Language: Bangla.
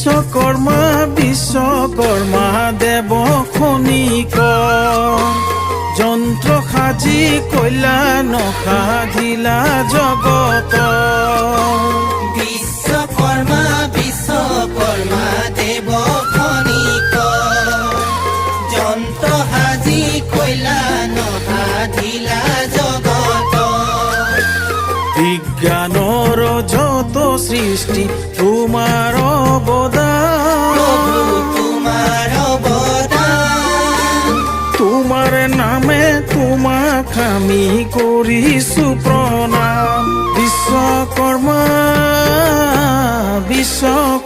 বিশ্বকর্মা বিশ্বকর্মা দেৱ খনিক যন্ত্ৰ সাজি কইলা নসাধিলা জগত বিশ্বকর্মা বিশ্বকর্মা দেব খনিক যন্ত্র হাজি কইলা নসাধিলা জগত বিজ্ঞানৰ যত সৃষ্টি তোমাৰ অৱদান তোমার অবদান তোমাৰ নামে তোমাক আমি কৰিছো প্ৰণাম বিশ্বকৰ্মা বিশ্বকৰ্মা